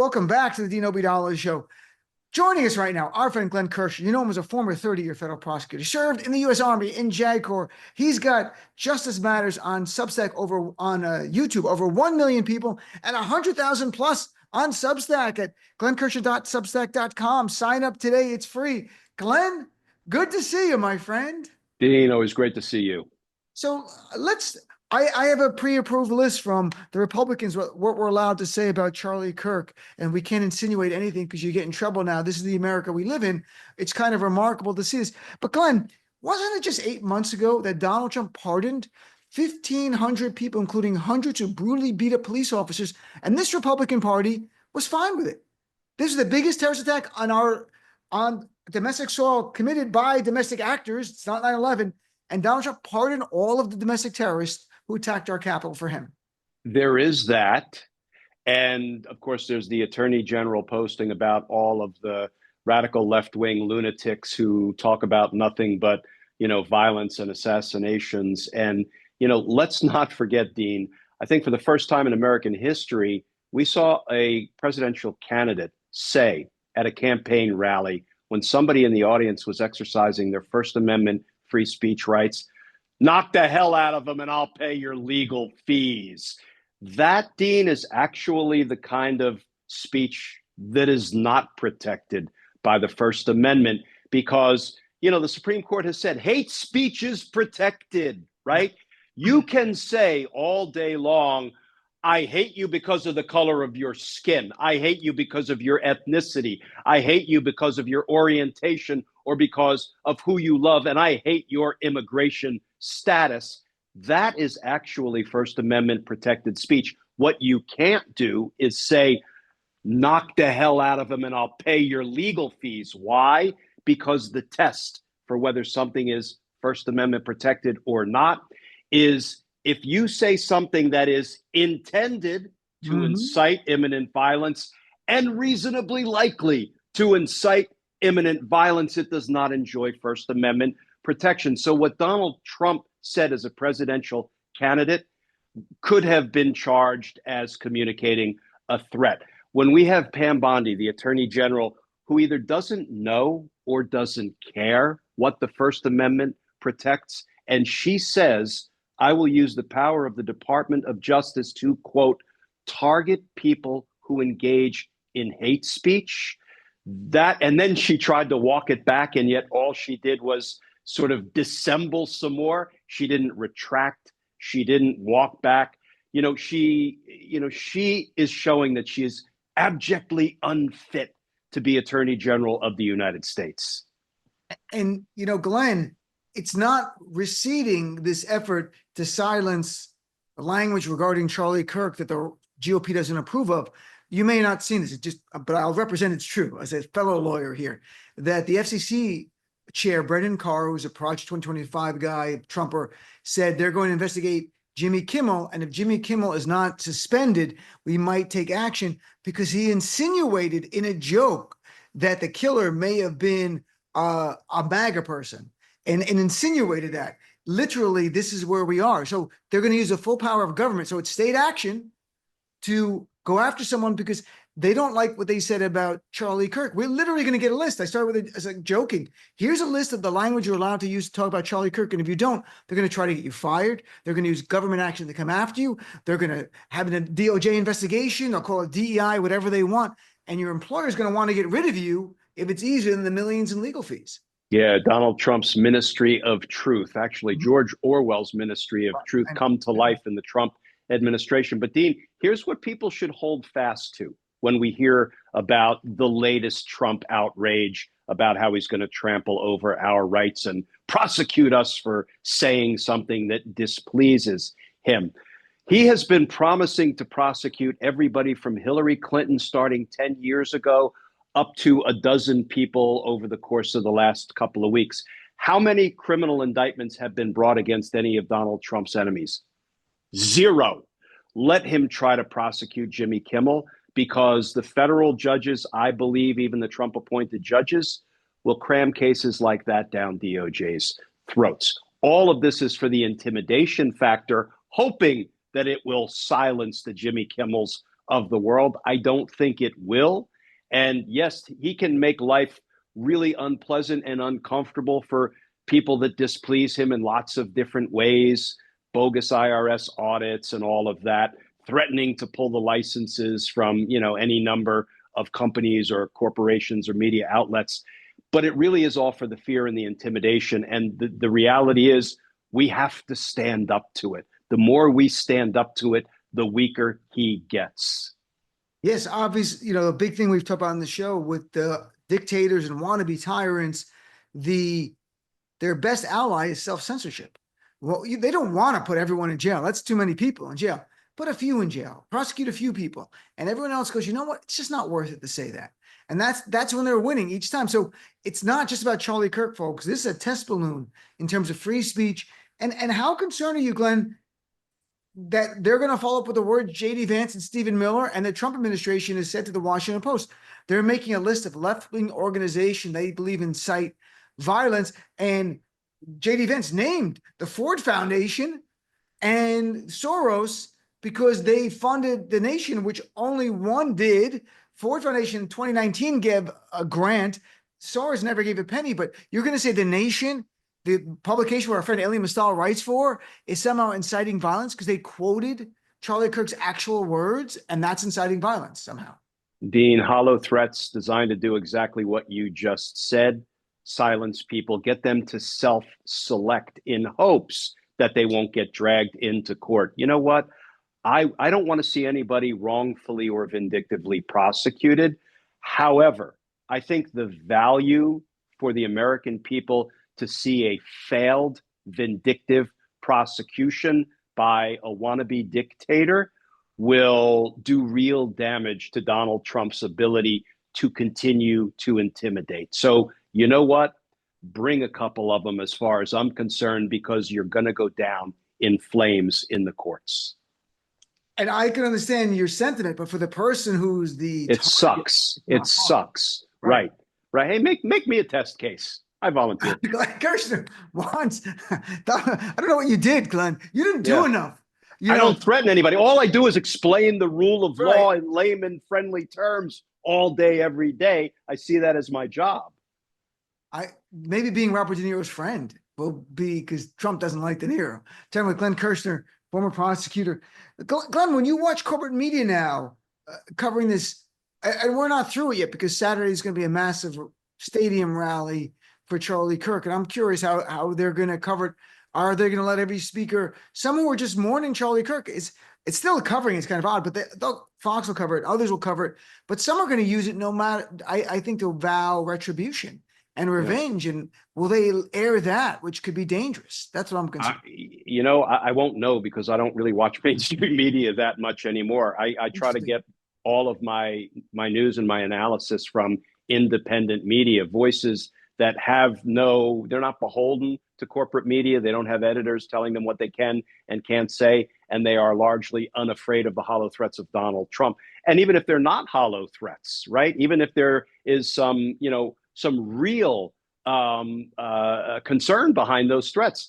Welcome back to the Dean Obeidallah Show. Joining us right now, our friend Glenn Kirschner. You know him as a former 30-year federal prosecutor, served in the U.S. Army in JAG Corps. He's got Justice Matters on Substack on YouTube, over 1 million people, and 100,000 plus on Substack at glennkirschner.substack.com. Sign up today; it's free. Glenn, good to see you, my friend. Dean, always great to see you. So I have a pre-approved list from the Republicans, what we're allowed to say about Charlie Kirk, and we can't insinuate anything because you get in trouble now. This is the America we live in. It's kind of remarkable to see this. But Glenn, wasn't it just 8 months ago that Donald Trump pardoned 1,500 people, including hundreds who brutally beat up police officers, and this Republican Party was fine with it? This is the biggest terrorist attack on domestic soil committed by domestic actors. It's not 9/11. And Donald Trump pardoned all of the domestic terrorists who attacked our Capitol for him. There is that. And of course, there's the Attorney General posting about all of the radical left-wing lunatics who talk about nothing but, violence and assassinations. And, let's not forget, Dean, I think for the first time in American history, we saw a presidential candidate say at a campaign rally when somebody in the audience was exercising their First Amendment free speech rights, knock the hell out of them and I'll pay your legal fees. That, Dean, is actually the kind of speech that is not protected by the First Amendment because, the Supreme Court has said hate speech is protected, right? You can say all day long, I hate you because of the color of your skin. I hate you because of your ethnicity. I hate you because of your orientation or because of who you love. And I hate your immigration status. That is actually First Amendment protected speech. What you can't do is say, knock the hell out of them and I'll pay your legal fees. Why? Because the test for whether something is First Amendment protected or not is if you say something that is intended to incite imminent violence and reasonably likely to incite imminent violence, it does not enjoy First Amendment protection. So what Donald Trump said as a presidential candidate could have been charged as communicating a threat. When we have Pam Bondi, the Attorney General, who either doesn't know or doesn't care what the First Amendment protects, and she says, I will use the power of the Department of Justice to, quote, target people who engage in hate speech. And then she tried to walk it back, and yet all she did was sort of dissemble some more. She didn't retract. She didn't walk back. She is showing that she is abjectly unfit to be Attorney General of the United States. And, Glenn, it's not receding, this effort to silence the language regarding Charlie Kirk that the GOP doesn't approve of. You may not have seen this, but I'll represent it's true as a fellow lawyer here, that the FCC chair, Brendan Carr, who's a Project 2025 guy, Trumper, said they're going to investigate Jimmy Kimmel. And if Jimmy Kimmel is not suspended, we might take action because he insinuated in a joke that the killer may have been a MAGA person. And insinuated that. Literally, this is where we are. So they're going to use the full power of government. So it's state action to go after someone because they don't like what they said about Charlie Kirk. We're literally going to get a list. I started with it as joking. Here's a list of the language you're allowed to use to talk about Charlie Kirk. And if you don't, they're going to try to get you fired. They're going to use government action to come after you. They're going to have a DOJ investigation. They'll call it DEI, whatever they want. And your employer is going to want to get rid of you if it's easier than the millions in legal fees. Yeah, Donald Trump's Ministry of Truth, actually George Orwell's Ministry of Truth, come to life in the Trump administration. But Dean, here's what people should hold fast to when we hear about the latest Trump outrage about how he's going to trample over our rights and prosecute us for saying something that displeases him. He has been promising to prosecute everybody from Hillary Clinton starting 10 years ago up to a dozen people over the course of the last couple of weeks. How many criminal indictments have been brought against any of Donald Trump's enemies? Zero. Let him try to prosecute Jimmy Kimmel because the federal judges, I believe even the Trump-appointed judges, will cram cases like that down DOJ's throats. All of this is for the intimidation factor, hoping that it will silence the Jimmy Kimmels of the world. I don't think it will. And yes, he can make life really unpleasant and uncomfortable for people that displease him in lots of different ways, bogus IRS audits and all of that, threatening to pull the licenses from, any number of companies or corporations or media outlets. But it really is all for the fear and the intimidation. And the reality is we have to stand up to it. The more we stand up to it, the weaker he gets. Yes, obviously, the big thing we've talked about on the show with the dictators and wannabe tyrants, their best ally is self-censorship. Well, they don't want to put everyone in jail. That's too many people in jail. Put a few in jail, prosecute a few people, and everyone else goes, you know what? It's just not worth it to say that. And that's when they're winning each time. So it's not just about Charlie Kirk, folks. This is a test balloon in terms of free speech. And how concerned are you, Glenn, that they're going to follow up with the word J.D. Vance and Stephen Miller, and the Trump administration has said to the Washington Post, they're making a list of left-wing organizations they believe incite violence, and J.D. Vance named the Ford Foundation and Soros because they funded the nation, which only one did. Ford Foundation in 2019 gave a grant. Soros never gave a penny, but you're going to say the nation, the publication where our friend Elie Mystal writes for, is somehow inciting violence because they quoted Charlie Kirk's actual words, and that's inciting violence somehow. Dean, hollow threats designed to do exactly what you just said. Silence people, get them to self-select in hopes that they won't get dragged into court. You know what? I don't want to see anybody wrongfully or vindictively prosecuted. However, I think the value for the American people to see a failed, vindictive prosecution by a wannabe dictator will do real damage to Donald Trump's ability to continue to intimidate. So, you know what? Bring a couple of them as far as I'm concerned, because you're going to go down in flames in the courts. And I can understand your sentiment, but for the person who's it sucks. It sucks. Right. Hey, make me a test case. I volunteer. Glenn Kirschner once. I don't know what you did, Glenn. You didn't do enough. I don't threaten anybody. All I do is explain the rule of law in layman-friendly terms all day, every day. I see that as my job. Maybe being Robert De Niro's friend will be because Trump doesn't like De Niro. Talking with Glenn Kirschner, former prosecutor. Glenn, when you watch corporate media now covering this, and we're not through it yet because Saturday is going to be a massive stadium rally for Charlie Kirk, and I'm curious how they're going to cover it. Are they going to let every speaker? Some who are just mourning Charlie Kirk, it's still covering. It's kind of odd, but Fox will cover it. Others will cover it, but some are going to use it no matter. I think they'll vow retribution and revenge, and will they air that, which could be dangerous? That's what I'm concerned. I won't know because I don't really watch mainstream media that much anymore. I try to get all of my news and my analysis from independent media, voices that they're not beholden to corporate media. They don't have editors telling them what they can and can't say, and they are largely unafraid of the hollow threats of Donald Trump. And even if they're not hollow threats, right? Even if there is some real concern behind those threats,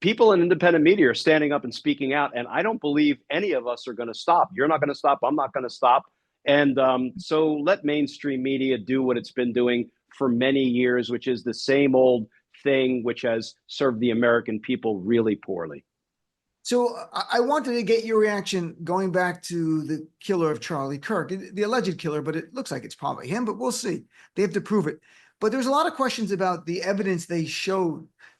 people in independent media are standing up and speaking out, and I don't believe any of us are going to stop. You're not going to stop. I'm not going to stop. And so let mainstream media do what it's been doing for many years, which is the same old thing, which has served the American people really poorly. So I wanted to get your reaction going back to the killer of Charlie Kirk, the alleged killer, but it looks like it's probably him, but we'll see. They have to prove it. But there's a lot of questions about the evidence they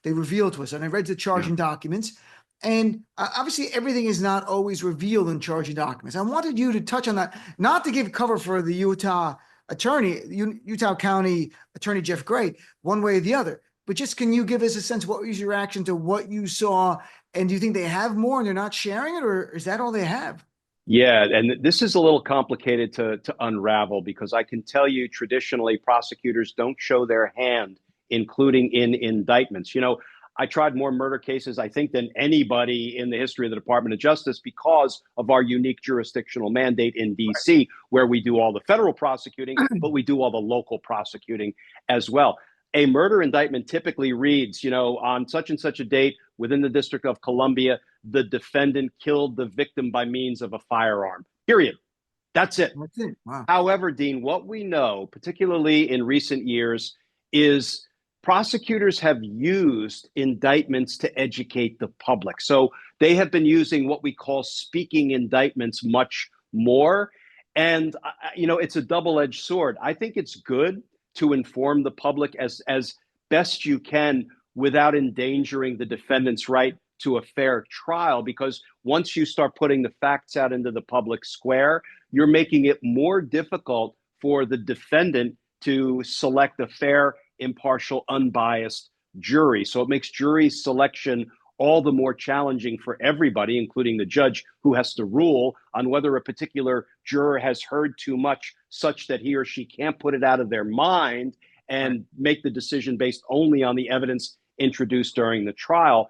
revealed to us. And I read the charging documents, and obviously everything is not always revealed in charging documents. I wanted you to touch on that, not to give cover for the Utah County Attorney Jeff Gray, one way or the other, but just can you give us a sense, what was your reaction to what you saw? And do you think they have more and they're not sharing it, or is that all they have? Yeah, and this is a little complicated to unravel, because I can tell you traditionally prosecutors don't show their hand, including in indictments. I tried more murder cases, I think, than anybody in the history of the Department of Justice because of our unique jurisdictional mandate in D.C., where we do all the federal prosecuting, but we do all the local prosecuting as well. A murder indictment typically reads, on such and such a date within the District of Columbia, the defendant killed the victim by means of a firearm, period. That's it. That's it. Wow. However, Dean, what we know, particularly in recent years, is prosecutors have used indictments to educate the public. So they have been using what we call speaking indictments much more. And, it's a double-edged sword. I think it's good to inform the public as best you can without endangering the defendant's right to a fair trial, because once you start putting the facts out into the public square, you're making it more difficult for the defendant to select a fair, impartial, unbiased jury. So it makes jury selection all the more challenging for everybody, including the judge who has to rule on whether a particular juror has heard too much such that he or she can't put it out of their mind and make the decision based only on the evidence introduced during the trial.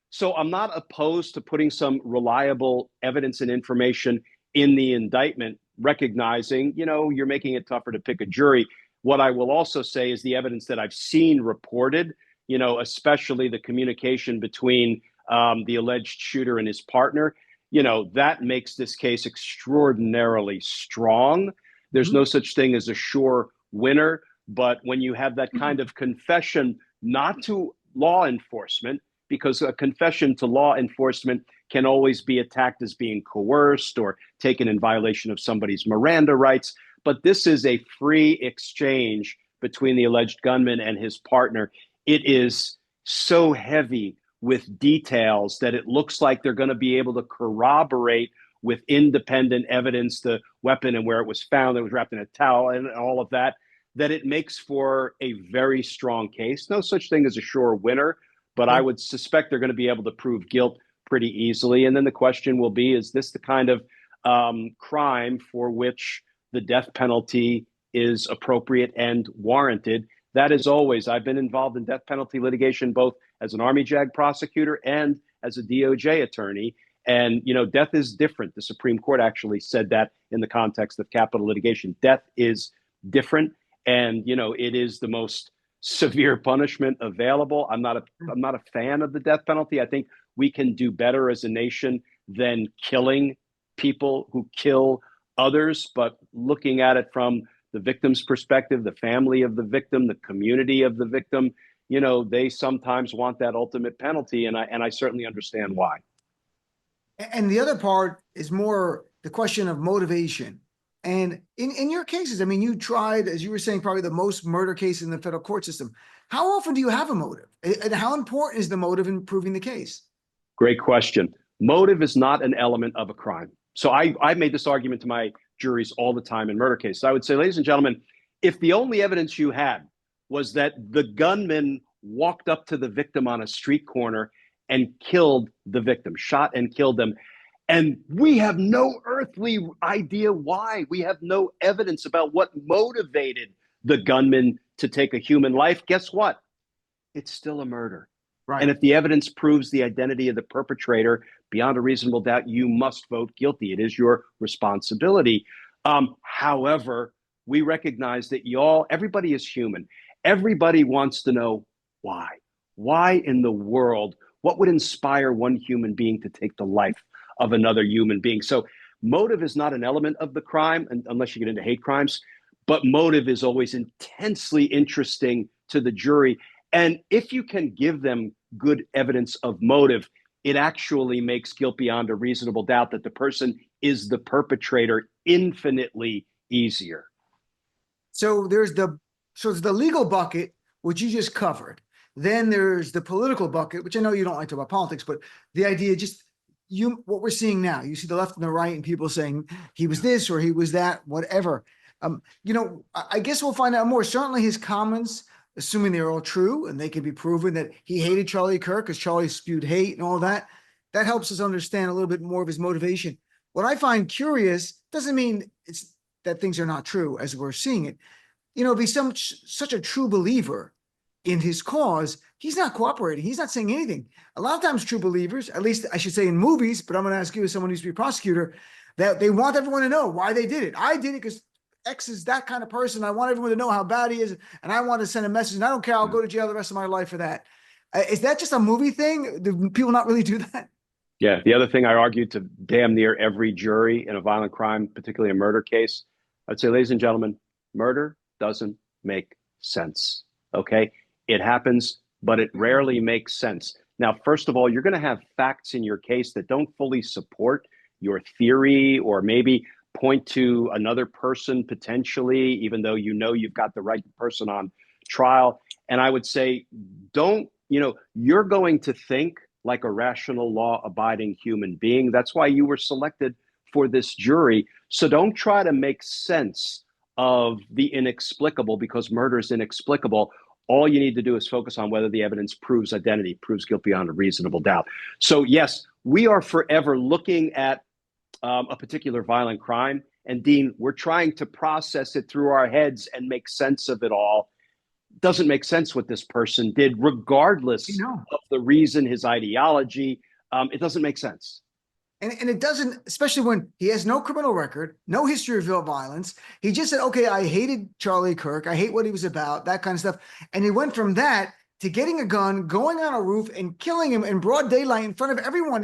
So I'm not opposed to putting some reliable evidence and information in the indictment, recognizing, you're making it tougher to pick a jury. What I will also say is the evidence that I've seen reported, especially the communication between the alleged shooter and his partner, that makes this case extraordinarily strong. There's no such thing as a sure winner, but when you have that kind of confession, not to law enforcement, because a confession to law enforcement can always be attacked as being coerced or taken in violation of somebody's Miranda rights. But this is a free exchange between the alleged gunman and his partner. It is so heavy with details that it looks like they're going to be able to corroborate with independent evidence the weapon and where it was found. It was wrapped in a towel and all of that, that it makes for a very strong case. No such thing as a sure winner, but I would suspect they're going to be able to prove guilt pretty easily. And then the question will be, is this the kind of crime for which the death penalty is appropriate and warranted? That is always, I've been involved in death penalty litigation, both as an Army JAG prosecutor and as a DOJ attorney. And, death is different. The Supreme Court actually said that in the context of capital litigation. Death is different. And, it is the most severe punishment available. I'm not a fan of the death penalty. I think we can do better as a nation than killing people who kill others, but looking at it from the victim's perspective, the family of the victim, the community of the victim, they sometimes want that ultimate penalty, and I certainly understand why. And the other part is more the question of motivation. And in your cases, I mean, you tried, as you were saying, probably the most murder cases in the federal court system. How often do you have a motive? And how important is the motive in proving the case? Great question. Motive is not an element of a crime. So I made this argument to my juries all the time in murder cases. I would say, ladies and gentlemen, if the only evidence you had was that the gunman walked up to the victim on a street corner and killed the victim, shot and killed them, and we have no earthly idea why. We have no evidence about what motivated the gunman to take a human life. Guess what? It's still a murder. Right. And if the evidence proves the identity of the perpetrator beyond a reasonable doubt, you must vote guilty. It is your responsibility. However, we recognize that everybody is human. Everybody wants to know why. Why in the world? What would inspire one human being to take the life of another human being? So motive is not an element of the crime, unless you get into hate crimes, but motive is always intensely interesting to the jury. And if you can give them good evidence of motive, it actually makes guilt beyond a reasonable doubt that the person is the perpetrator infinitely easier. So there's the legal bucket, which you just covered. Then there's the political bucket, which I know you don't like to talk about politics, but the idea what we're seeing now, you see the left and the right and people saying he was this or he was that, whatever. I guess we'll find out more. Certainly his comments, assuming they're all true and they can be proven that he hated Charlie Kirk because Charlie spewed hate and all that, that helps us understand a little bit more of his motivation. What I find curious doesn't mean it's that things are not true as we're seeing it. Be such a true believer in his cause, he's not cooperating. He's not saying anything. A lot of times true believers, at least I should say in movies, but I'm going to ask you as someone who used to be a prosecutor, that they want everyone to know why they did it. I did it because X is that kind of person. I want everyone to know how bad he is, and I want to send a message, and I don't care. I'll go to jail the rest of my life for that. Is that just a movie thing? Do people not really do that? Yeah. The other thing I argued to damn near every jury in a violent crime, particularly a murder case, I'd say, ladies and gentlemen, murder doesn't make sense. Okay. It happens, but it rarely makes sense. Now, first of all, you're going to have facts in your case that don't fully support your theory or maybe point to another person potentially, even though you know you've got the right person on trial. And I would say, don't, you're going to think like a rational, law abiding human being. That's why you were selected for this jury. So don't try to make sense of the inexplicable because murder is inexplicable. All you need to do is focus on whether the evidence proves identity, proves guilt beyond a reasonable doubt. So, yes, we are forever looking at a particular violent crime. And Dean, we're trying to process it through our heads and make sense of it all. Doesn't make sense what this person did, regardless of the reason, his ideology. It doesn't make sense. And it doesn't, especially when he has no criminal record, no history of violence. He just said, okay, I hated Charlie Kirk. I hate what he was about, that kind of stuff. And he went from that to getting a gun, going on a roof and killing him in broad daylight in front of everyone.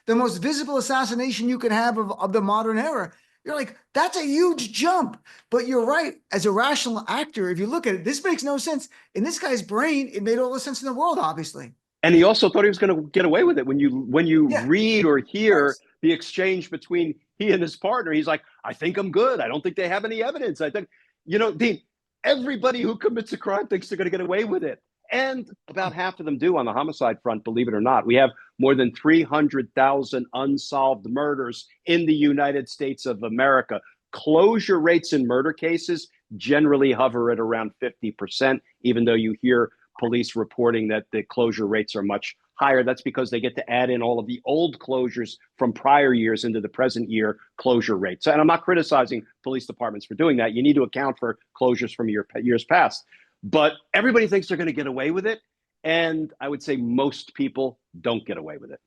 The most visible assassination you could have of the modern era. You're like, that's a huge jump. But you're right. As a rational actor, if you look at it, this makes no sense. In this guy's brain, it made all the sense in the world, obviously. And he also thought he was going to get away with it. When you read or hear the exchange between he and his partner, he's like, I think I'm good. I don't think they have any evidence. I think, Dean, everybody who commits a crime thinks they're going to get away with it. And about half of them do on the homicide front, believe it or not. We have more than 300,000 unsolved murders in the United States of America. Closure rates in murder cases generally hover at around 50%, even though you hear police reporting that the closure rates are much higher. That's because they get to add in all of the old closures from prior years into the present year closure rates. And I'm not criticizing police departments for doing that. You need to account for closures from years past. But everybody thinks they're going to get away with it. And I would say most people don't get away with it.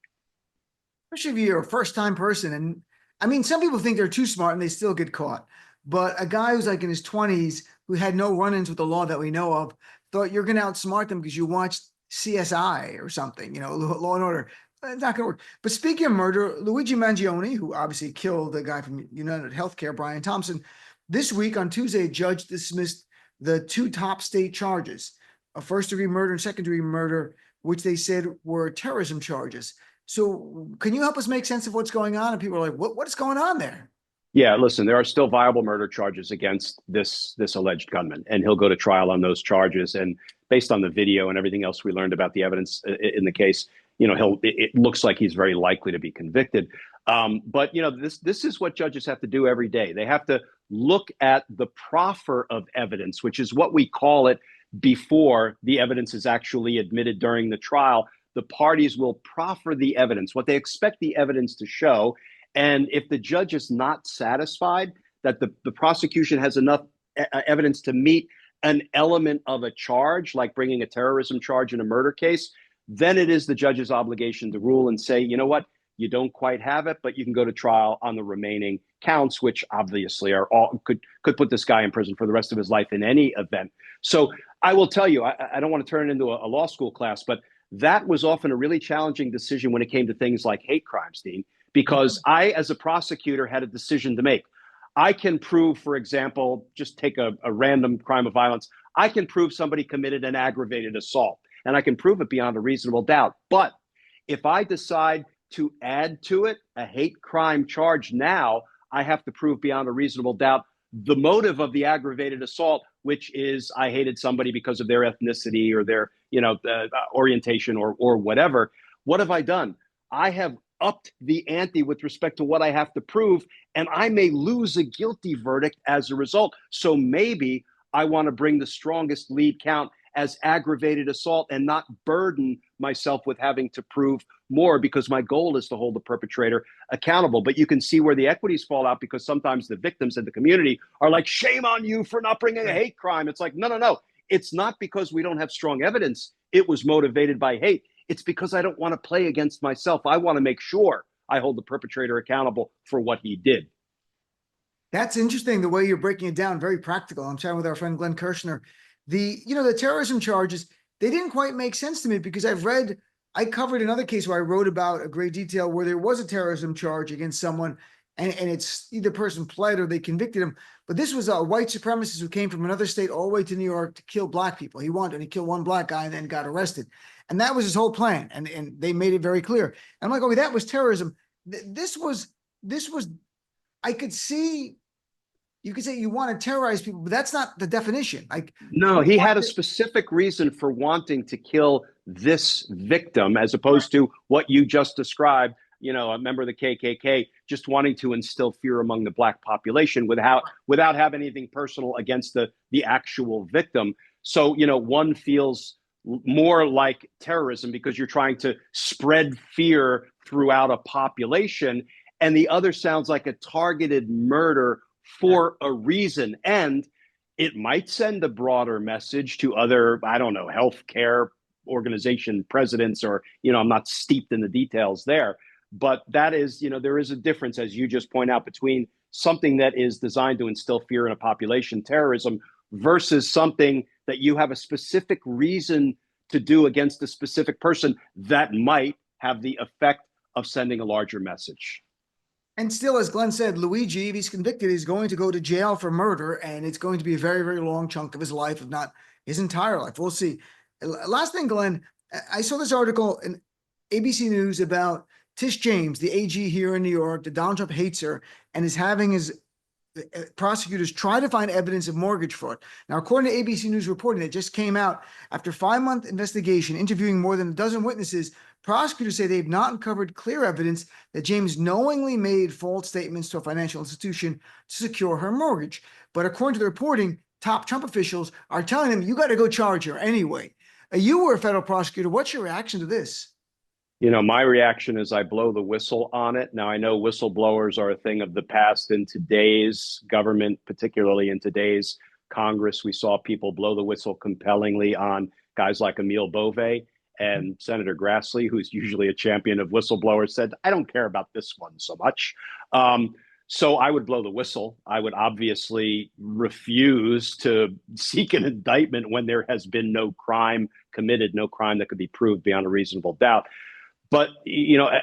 Especially if you're a first-time person. And I mean, some people think they're too smart and they still get caught. But a guy who's like in his 20s, who had no run-ins with the law that we know of, thought you're going to outsmart them because you watched CSI or something, Law and Order. It's not going to work. But speaking of murder, Luigi Mangione, who obviously killed the guy from United Healthcare, Brian Thompson, this week on Tuesday, a judge dismissed the two top state charges, a first-degree murder and second-degree murder, which they said were terrorism charges. So can you help us make sense of what's going on? And people are like, what's going on there? Yeah, listen, there are still viable murder charges against this alleged gunman, and he'll go to trial on those charges. And based on the video and everything else we learned about the evidence in the case, it looks like he's very likely to be convicted. But this is what judges have to do every day. They have to look at the proffer of evidence, which is what we call it before the evidence is actually admitted during the trial. The parties will proffer the evidence, what they expect the evidence to show. And if the judge is not satisfied that the prosecution has enough evidence to meet an element of a charge, like bringing a terrorism charge in a murder case, then it is the judge's obligation to rule and say, you know what, you don't quite have it, but you can go to trial on the remaining counts, which obviously are all could put this guy in prison for the rest of his life in any event. So I will tell you, I don't want to turn it into a law school class, but that was often a really challenging decision when it came to things like hate crimes, Dean, because I, as a prosecutor, had a decision to make. I can prove, for example, just take a random crime of violence. I can prove somebody committed an aggravated assault, and I can prove it beyond a reasonable doubt. But if I decide to add to it a hate crime charge now, I have to prove beyond a reasonable doubt the motive of the aggravated assault, which is I hated somebody because of their ethnicity or their orientation or whatever. What have I done? I have upped the ante with respect to what I have to prove, and I may lose a guilty verdict as a result. So maybe I want to bring the strongest lead count as aggravated assault and not burden myself with having to prove more, because my goal is to hold the perpetrator accountable. But you can see where the equities fall out, because sometimes the victims and the community are like, shame on you for not bringing a hate crime. It's like, no. It's not because we don't have strong evidence it was motivated by hate. It's because I don't want to play against myself. I want to make sure I hold the perpetrator accountable for what he did. That's interesting, the way you're breaking it down. Very practical. I'm chatting with our friend Glenn Kirschner. The terrorism charges, they didn't quite make sense to me, because I've read I covered another case where I wrote about a great detail where there was a terrorism charge against someone, and it's either person pled or they convicted him. But this was a white supremacist who came from another state all the way to New York to kill black people. And he killed one black guy and then got arrested. And that was his whole plan. And they made it very clear. And I'm like, okay, that was terrorism. This was, I could see, you could say you want to terrorize people, but that's not the definition. Like, no, he had a specific reason for wanting to kill this victim, as opposed to what you just described. A member of the KKK just wanting to instill fear among the black population without having anything personal against the actual victim. So, one feels more like terrorism because you're trying to spread fear throughout a population, and the other sounds like a targeted murder for a reason. And it might send a broader message to other, I don't know, healthcare organization presidents, or, I'm not steeped in the details there. But that is, there is a difference, as you just point out, between something that is designed to instill fear in a population, terrorism, versus something that you have a specific reason to do against a specific person that might have the effect of sending a larger message. And still, as Glenn said, Luigi, if he's convicted, is going to go to jail for murder, and it's going to be a very, very long chunk of his life, if not his entire life. We'll see. Last thing, Glenn, I saw this article in ABC News about Tish James, the AG here in New York, that Donald Trump hates her and is having his prosecutors try to find evidence of mortgage fraud. Now, according to ABC News reporting that just came out, after a 5-month investigation, interviewing more than a dozen witnesses, prosecutors say they've not uncovered clear evidence that James knowingly made false statements to a financial institution to secure her mortgage. But according to the reporting, top Trump officials are telling him, you got to go charge her anyway. You were a federal prosecutor. What's your reaction to this? My reaction is I blow the whistle on it. Now, I know whistleblowers are a thing of the past in today's government, particularly in today's Congress. We saw people blow the whistle compellingly on guys like Emil Bove, and Senator Grassley, who's usually a champion of whistleblowers, said, I don't care about this one so much. So I would blow the whistle. I would obviously refuse to seek an indictment when there has been no crime committed, no crime that could be proved beyond a reasonable doubt. But,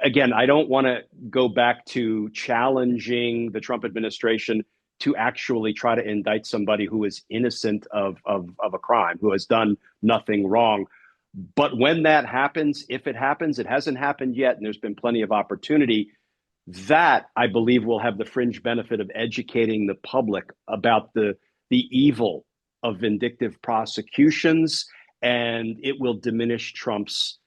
again, I don't want to go back to challenging the Trump administration to actually try to indict somebody who is innocent of a crime, who has done nothing wrong. But when that happens, if it happens, it hasn't happened yet, and there's been plenty of opportunity, that I believe will have the fringe benefit of educating the public about the evil of vindictive prosecutions, and it will diminish Trump's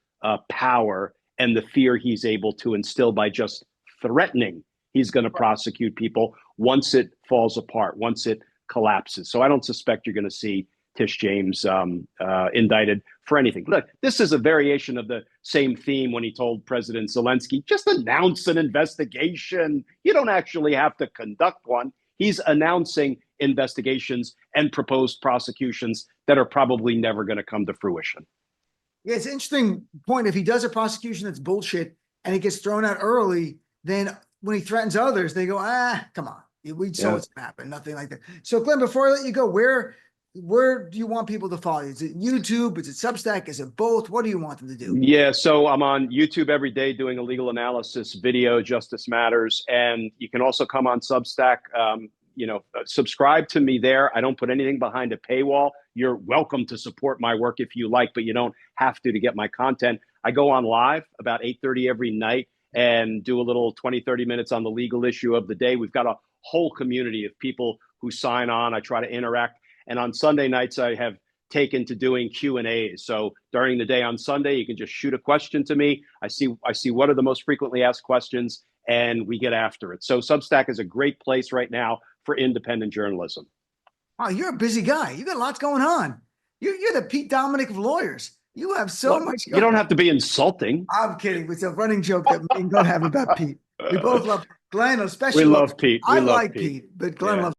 power and the fear he's able to instill by just threatening he's going to prosecute people once it falls apart, once it collapses. So I don't suspect you're going to see Tish James indicted for anything. Look, this is a variation of the same theme when he told President Zelensky, just announce an investigation. You don't actually have to conduct one. He's announcing investigations and proposed prosecutions that are probably never going to come to fruition. Yeah, it's an interesting point. If he does a prosecution that's bullshit and it gets thrown out early, then when he threatens others, they go, come on. We saw what's going to happen. Nothing like that. So, Glenn, before I let you go, where do you want people to follow you? Is it YouTube? Is it Substack? Is it both? What do you want them to do? Yeah, so I'm on YouTube every day doing a legal analysis video, Justice Matters. And you can also come on Substack. Subscribe to me there. I don't put anything behind a paywall. You're welcome to support my work if you like, but you don't have to get my content. I go on live about 8:30 every night and do a little 20, 30 minutes on the legal issue of the day. We've got a whole community of people who sign on. I try to interact. And on Sunday nights, I have taken to doing Q&As. So during the day on Sunday, you can just shoot a question to me. I see what are the most frequently asked questions, and we get after it. So Substack is a great place right now for independent journalism. Oh, you're a busy guy. You got lots going on. You're the Pete Dominic of lawyers. You have so much going on. You don't have to be insulting. I'm kidding. It's a running joke that me and Glenn have about Pete. We both love Glenn, especially. We love Pete. I like Pete, but Glenn loves